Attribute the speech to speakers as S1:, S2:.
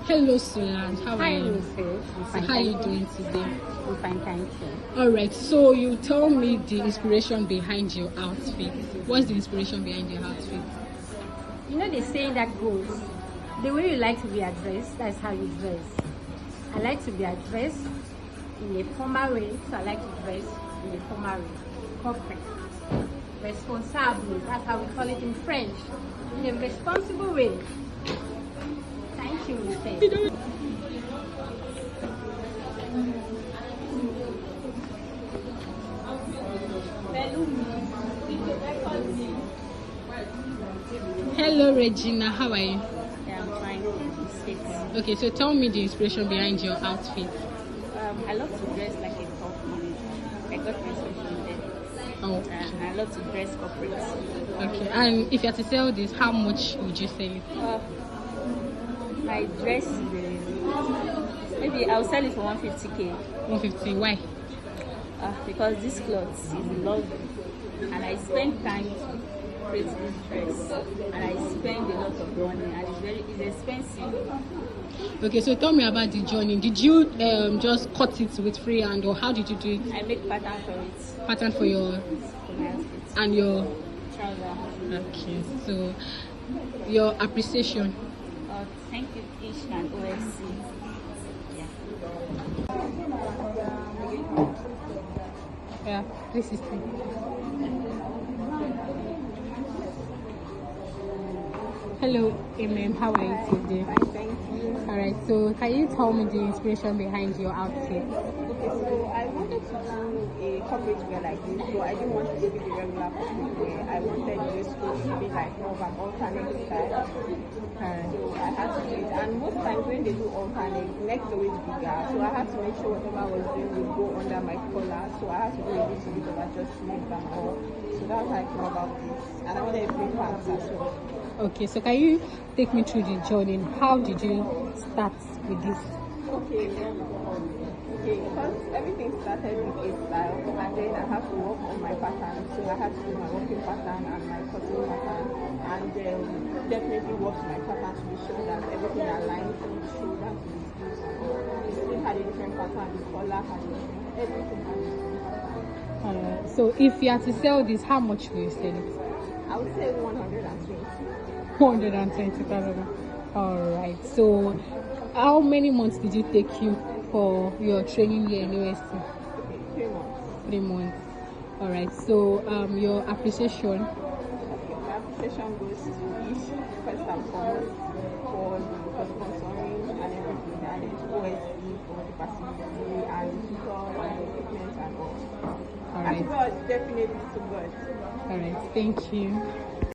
S1: Hello, Solange. How are you?
S2: Hi,
S1: How are you doing today?
S2: I'm fine, thank you.
S1: All right. So you tell me the inspiration behind your outfit. What's the inspiration behind your outfit?
S2: You know the saying that goes, the way you like to be addressed, that's how you dress. I like to be addressed in a formal way, so I like to dress in a formal way. Corporate. Responsable, that's how we call it in French. In a responsible way. Thank you, Mister.
S1: Hello, Regina. How are you?
S2: Yeah, I'm fine.
S1: Okay, so tell me the inspiration behind your outfit.
S2: I love to dress like a corporate. I got my inspiration there.
S1: Oh,
S2: I love to dress corporate.
S1: okay. And if you had to sell this, how much would you sell it?
S2: My dress, maybe I'll sell it for 150K.
S1: 150. Why?
S2: Because this clothes is lovely, and I spend time to create this dress, and I spend a lot of money, and it's expensive.
S1: Okay, so tell me about the journey. Did you just cut it with freehand, or how did you do it?
S2: I make pattern for it.
S1: Pattern for your and your
S2: Trouser.
S1: okay. So your appreciation.
S2: Thank you, Ishk and OSC.
S1: Yeah, 360. Hello, Emem. How are you today?
S3: Fine, thank you.
S1: All right. So, can you tell me the inspiration behind your outfit?
S3: Okay, so I wanted to do a corporate wear like this, so I didn't want to do the regular corporate wear. I wanted this clothes to be like more of an alternate style. So I had to do it. And most times when they do alternate, neck is always bigger. So I had to make sure whatever I was doing would go under my collar. So I had to do a little bit of adjustment and all. So that's how I came about this. And I wanted a free pants as well.
S1: Okay, so can you take me through the journey? How did you start with this?
S3: Okay, because everything started with a style, and then I have to work on my pattern. So I had to do my working pattern and my cutting pattern, and definitely work my pattern to be sure that everything aligns from the shoulder to the sleeves. The sleeve had a different pattern, the collar had a different, everything had a different pattern.
S1: So if you had to sell this, how much will you sell it?
S3: I would say 120.
S1: 120,000. All right. So, how many months did it take you for your training here in UST?
S3: Okay, 3 months.
S1: 3 months. All right. So, your appreciation.
S3: Okay, my appreciation goes to Ishk first and foremost for sponsoring and everything, and then to OSC for the facility and tutor and equipment and all.
S1: All right.
S3: As well, definitely to God.
S1: All right. Thank you.